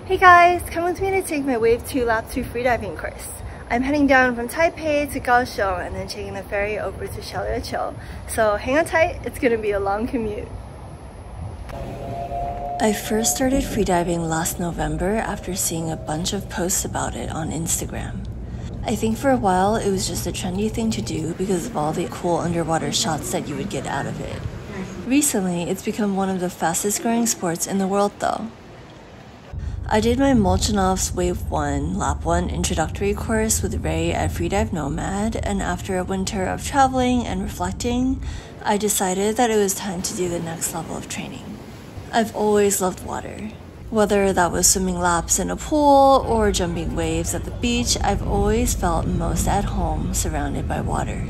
Hey guys, come with me to take my Wave 2 Lap 2 freediving course. I'm heading down from Taipei to Kaohsiung and then taking the ferry over to Xiao Liu Qiu. So hang on tight, it's gonna be a long commute. I first started freediving last November after seeing a bunch of posts about it on Instagram. I think for a while it was just a trendy thing to do because of all the cool underwater shots that you would get out of it. Recently, it's become one of the fastest growing sports in the world though. I did my Molchanovs Wave 1 Lap 1 introductory course with Ray at Freedive Nomad, and after a winter of traveling and reflecting, I decided that it was time to do the next level of training. I've always loved water. Whether that was swimming laps in a pool or jumping waves at the beach, I've always felt most at home surrounded by water.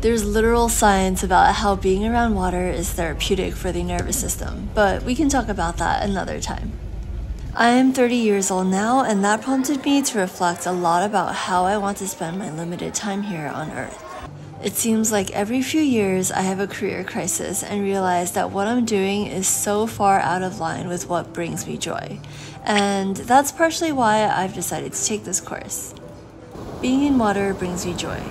There's literal science about how being around water is therapeutic for the nervous system, but we can talk about that another time. I am 30 years old now, and that prompted me to reflect a lot about how I want to spend my limited time here on Earth. It seems like every few years I have a career crisis and realize that what I'm doing is so far out of line with what brings me joy. And that's partially why I've decided to take this course. Being in water brings me joy.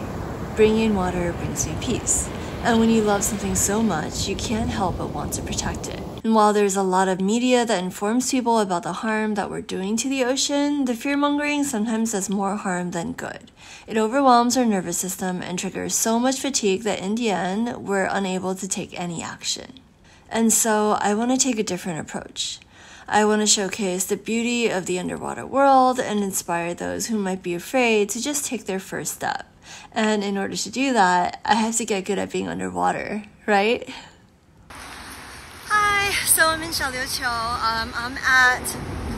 Being in water brings me peace. And when you love something so much, you can't help but want to protect it. And while there's a lot of media that informs people about the harm that we're doing to the ocean, the fear-mongering sometimes does more harm than good. It overwhelms our nervous system and triggers so much fatigue that in the end, we're unable to take any action. And so I want to take a different approach. I want to showcase the beauty of the underwater world and inspire those who might be afraid to just take their first step. And in order to do that, I have to get good at being underwater, right? Hi, so I'm in Xiao Liu Qiu. I'm at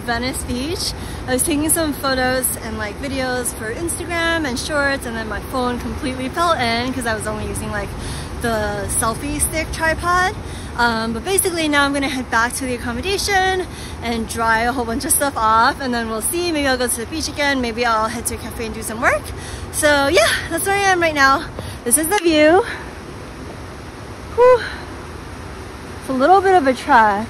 Venice Beach. I was taking some photos and videos for Instagram and shorts, and then my phone completely fell in because I was only using the selfie stick tripod. But basically now I'm gonna head back to the accommodation and dry a whole bunch of stuff off, and then we'll see. Maybe I'll go to the beach again. Maybe I'll head to a cafe and do some work. So yeah, that's where I am right now. This is the view. Whew. It's a little bit of a trek.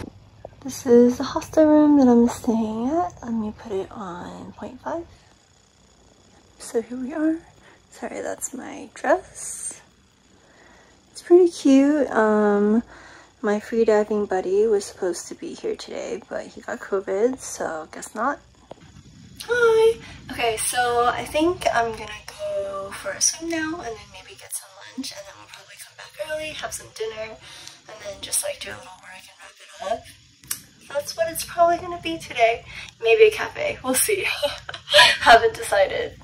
This is the hostel room that I'm staying at. Let me put it on 0.5. So here we are. Sorry, that's my dress. It's pretty cute. My freediving buddy was supposed to be here today, but he got COVID, so guess not. Hi! Okay, so I think I'm gonna go for a swim now and then maybe get some lunch, and then we'll probably come back early, have some dinner, and then just do a little work and wrap it up. That's what it's probably gonna be today. Maybe a cafe, we'll see. Haven't decided.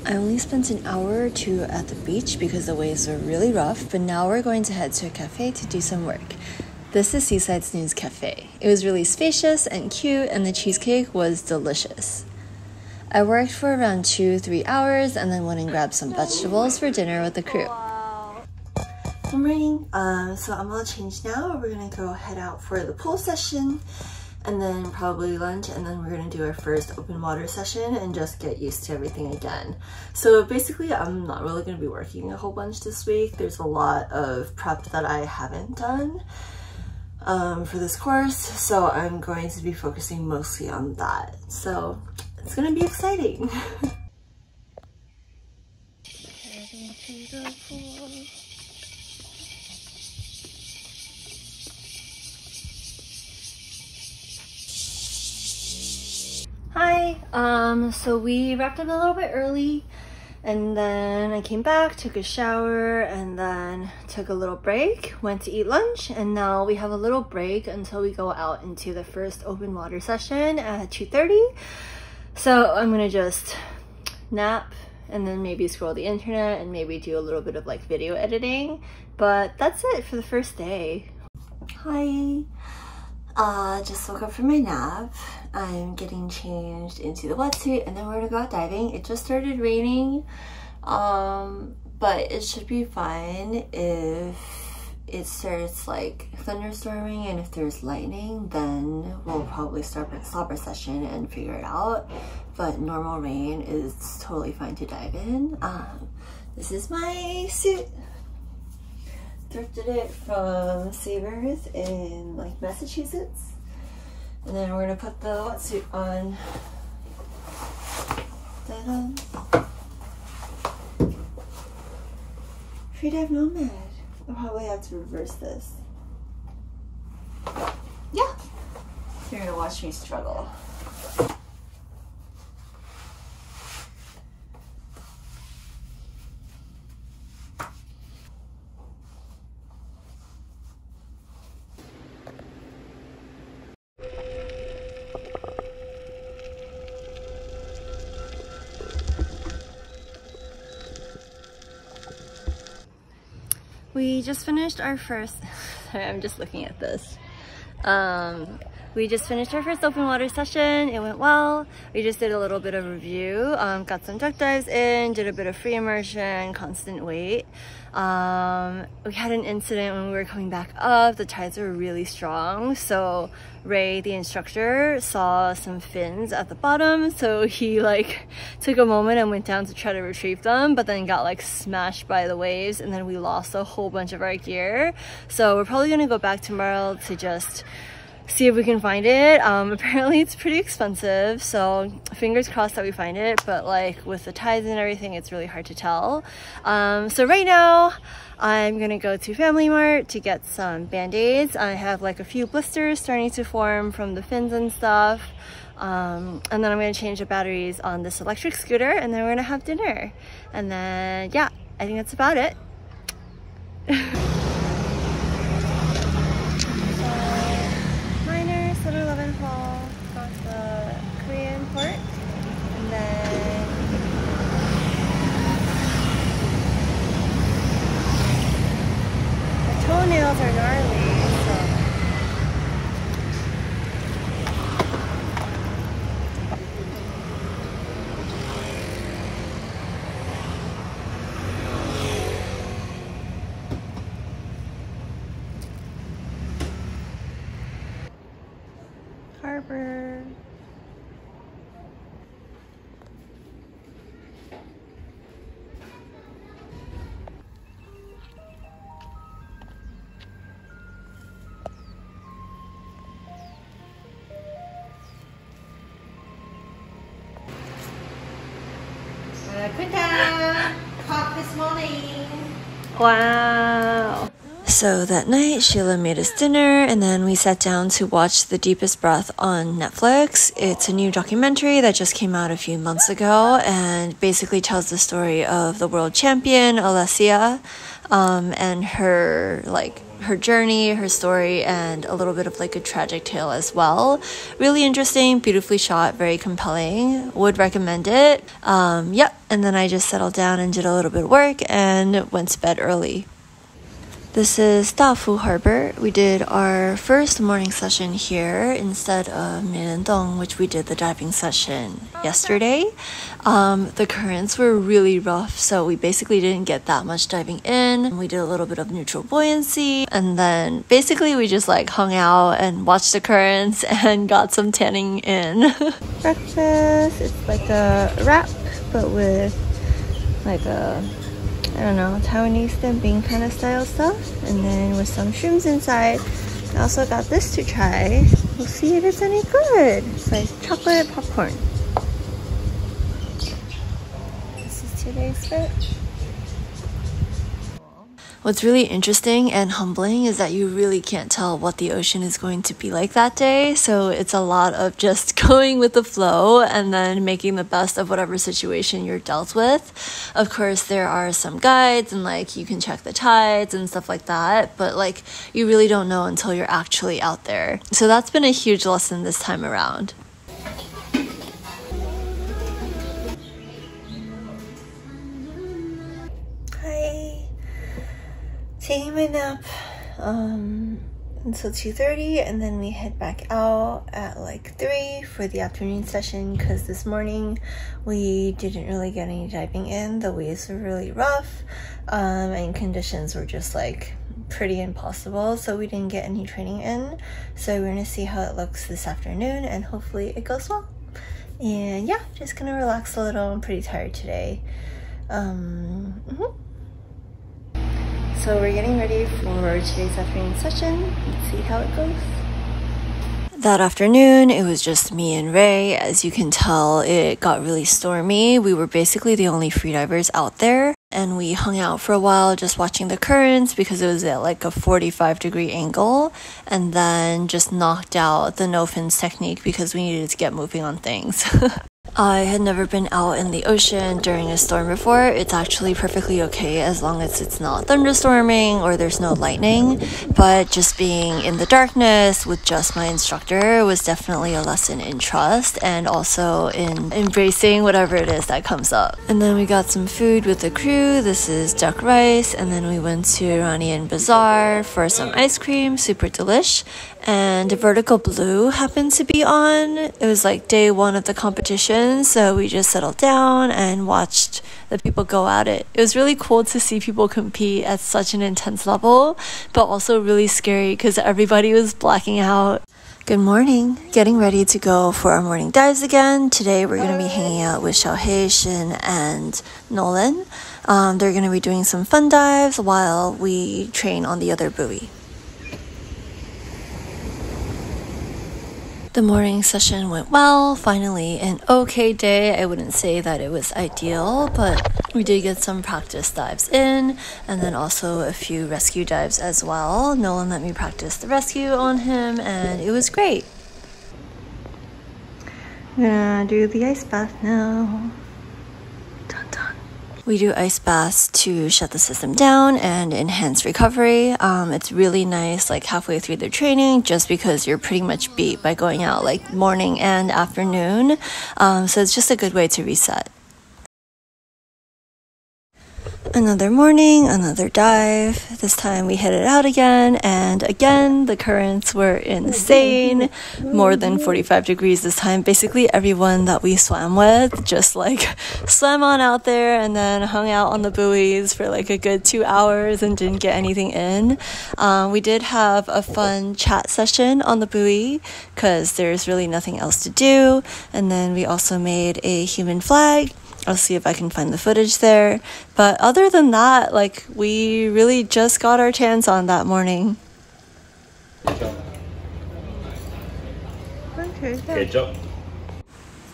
I only spent an hour or two at the beach because the waves were really rough, but now we're going to head to a cafe to do some work. This is Seaside Snooze Cafe. It was really spacious and cute, and the cheesecake was delicious. I worked for around 2-3 hours and then went and grabbed some vegetables for dinner with the crew. Good morning. So I'm all changed now. We're gonna go head out for the pool session, and then probably lunch, and then we're gonna do our first open water session and just get used to everything again. So basically I'm not really gonna be working a whole bunch this week. There's a lot of prep that I haven't done for this course, so I'm going to be focusing mostly on that. So it's gonna be exciting. Hi, so we wrapped up a little bit early, and then I came back, took a shower, and then took a little break, went to eat lunch, and now we have a little break until we go out into the first open water session at 2:30. So I'm gonna just nap and then maybe scroll the internet and maybe do a little bit of video editing, but that's it for the first day. Hi. Just woke up from my nap. I'm getting changed into the wetsuit and then we're gonna go out diving. It just started raining, but it should be fine if it starts like thunderstorming, and if there's lightning, then we'll probably stop our session and figure it out. But normal rain is totally fine to dive in. This is my suit. Thrifted it from Savers in like Massachusetts. And then we're gonna put the wetsuit on. Freedive Nomad. I'll probably have to reverse this. Yeah. You're gonna watch me struggle. We just finished our first, sorry, I'm just looking at this. We just finished our first open water session. It went well. We just did a little bit of review, got some duck dives in, did a bit of free immersion, constant weight. We had an incident when we were coming back up. The tides were really strong, so Ray, the instructor, saw some fins at the bottom, so he like took a moment and went down to try to retrieve them, but then got like smashed by the waves, and then we lost a whole bunch of our gear. So we're probably gonna go back tomorrow to just see if we can find it. Apparently it's pretty expensive, so fingers crossed that we find it, but like with the tides and everything, it's really hard to tell. So right now I'm gonna go to Family Mart to get some band-aids. I have like a few blisters starting to form from the fins and stuff, and then I'm gonna change the batteries on this electric scooter, and then we're gonna have dinner, and then yeah, I think that's about it. Toenails are gnarly, so. Harbor. Caught this morning. Wow. So that night, Sheila made us dinner, and then we sat down to watch The Deepest Breath on Netflix. It's a new documentary that just came out a few months ago, and basically tells the story of the world champion, Alessia, and her journey, her story, and a little bit of like a tragic tale as well. Really interesting, beautifully shot, very compelling. Would recommend it. Yep, and then I just settled down and did a little bit of work and went to bed early. This is Dafu Harbor. We did our first morning session here instead of Minendong, which we did the diving session yesterday. The currents were really rough, so we basically didn't get that much diving in. We did a little bit of neutral buoyancy, and then basically we just like hung out and watched the currents and got some tanning in. Breakfast, it's like a wrap, but with like a, I don't know, Taiwanese temping kind of style stuff, and then with some shrooms inside. I also got this to try. We'll see if it's any good. It's like chocolate popcorn. This is today's fish. What's really interesting and humbling is that you really can't tell what the ocean is going to be like that day. So it's a lot of just going with the flow and then making the best of whatever situation you're dealt with. Of course, there are some guides and like you can check the tides and stuff like that, but like you really don't know until you're actually out there. So that's been a huge lesson this time around. Taking my nap until 2:30, and then we head back out at like 3 for the afternoon session, because this morning we didn't really get any diving in. The waves were really rough, and conditions were just like pretty impossible, so we didn't get any training in. So we're gonna see how it looks this afternoon, and hopefully it goes well. And yeah, just gonna relax a little. I'm pretty tired today. So we're getting ready for today's afternoon session. Let's see how it goes. That afternoon, it was just me and Ray. As you can tell, it got really stormy. We were basically the only freedivers out there, and we hung out for a while just watching the currents because it was at like a 45-degree angle, and then just knocked out the no fins technique because we needed to get moving on things. I had never been out in the ocean during a storm before. It's actually perfectly okay as long as it's not thunderstorming or there's no lightning, but just being in the darkness with just my instructor was definitely a lesson in trust and also in embracing whatever it is that comes up. And then we got some food with the crew. This is duck rice, and then we went to Iranian Bazaar for some ice cream, super delish. And Vertical Blue happened to be on. It was like day one of the competition, so we just settled down and watched the people go at it. It was really cool to see people compete at such an intense level, but also really scary because everybody was blacking out. Good morning. Getting ready to go for our morning dives again. Today we're going to be hanging out with Xiao, Shin, and Nolan. They're going to be doing some fun dives while we train on the other buoy. The morning session went well. Finally, an okay day. I wouldn't say that it was ideal, but we did get some practice dives in, and then also a few rescue dives as well. Nolan let me practice the rescue on him, and it was great. I'm gonna do the ice bath now. Dun dun. We do ice baths to shut the system down and enhance recovery. It's really nice like halfway through the training just because you're pretty much beat by going out like morning and afternoon. So it's just a good way to reset. Another morning, another dive. This time we hit it out again, and again the currents were insane. More than 45 degrees this time. Basically everyone that we swam with just like swam on out there and then hung out on the buoys for like a good 2 hours and didn't get anything in. We did have a fun chat session on the buoy because there's really nothing else to do, and then we also made a human flag. I'll see if I can find the footage there. But other than that, like, we really just got our chance on that morning.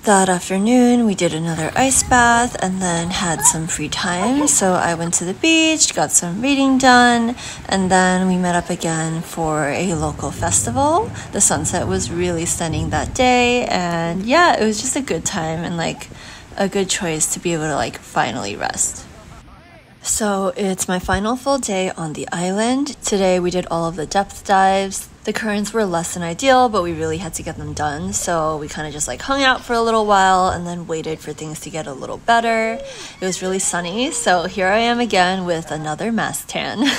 That afternoon, we did another ice bath and then had some free time. So I went to the beach, got some reading done, and then we met up again for a local festival. The sunset was really stunning that day, and yeah, it was just a good time and like a good choice to be able to like finally rest. So it's my final full day on the island. Today we did all of the depth dives. The currents were less than ideal, but we really had to get them done. So we kind of just like hung out for a little while and then waited for things to get a little better. It was really sunny, so here I am again with another mask tan.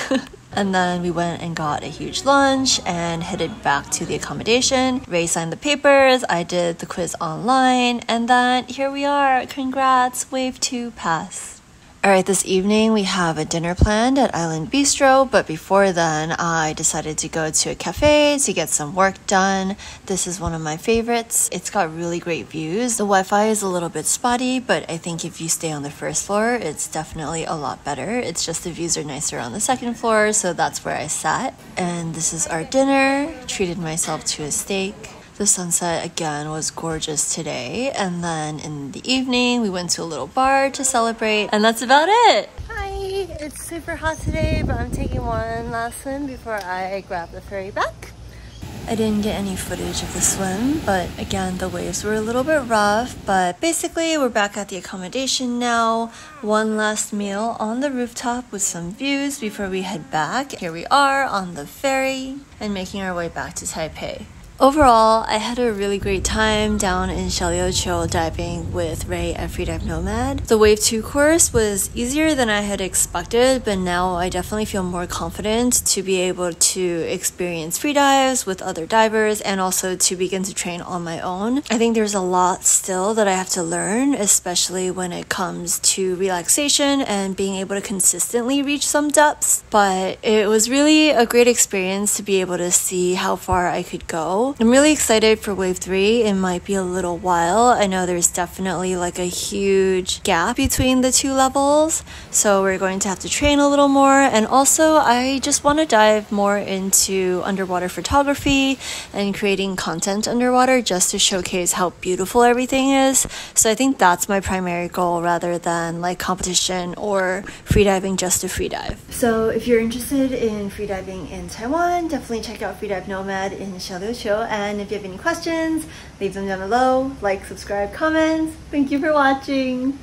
And then we went and got a huge lunch and headed back to the accommodation. Ray signed the papers, I did the quiz online, and then here we are. Congrats, Wave 2 pass. Alright, this evening we have a dinner planned at Island Bistro, but before then I decided to go to a cafe to get some work done. This is one of my favorites. It's got really great views. The Wi-Fi is a little bit spotty, but I think if you stay on the first floor, it's definitely a lot better. It's just the views are nicer on the second floor, so that's where I sat. And this is our dinner. Treated myself to a steak. The sunset again was gorgeous today, and then in the evening we went to a little bar to celebrate, and that's about it. Hi, it's super hot today, but I'm taking one last swim before I grab the ferry back. I didn't get any footage of the swim, but again the waves were a little bit rough, but basically we're back at the accommodation now. One last meal on the rooftop with some views before we head back. Here we are on the ferry and making our way back to Taipei. Overall, I had a really great time down in Xiao Liu Qiu diving with Ray at Freedive Nomad. The Wave 2 course was easier than I had expected, but now I definitely feel more confident to be able to experience free dives with other divers and also to begin to train on my own. I think there's a lot still that I have to learn, especially when it comes to relaxation and being able to consistently reach some depths, but it was really a great experience to be able to see how far I could go. I'm really excited for Wave 3. It might be a little while. I know there's definitely like a huge gap between the two levels, so we're going to have to train a little more. And also, I just want to dive more into underwater photography and creating content underwater just to showcase how beautiful everything is. So I think that's my primary goal rather than like competition or freediving just to freedive. So if you're interested in freediving in Taiwan, definitely check out Freedive Nomad in Xiao Liu Qiu. And if you have any questions, leave them down below. Like, subscribe, comments. Thank you for watching.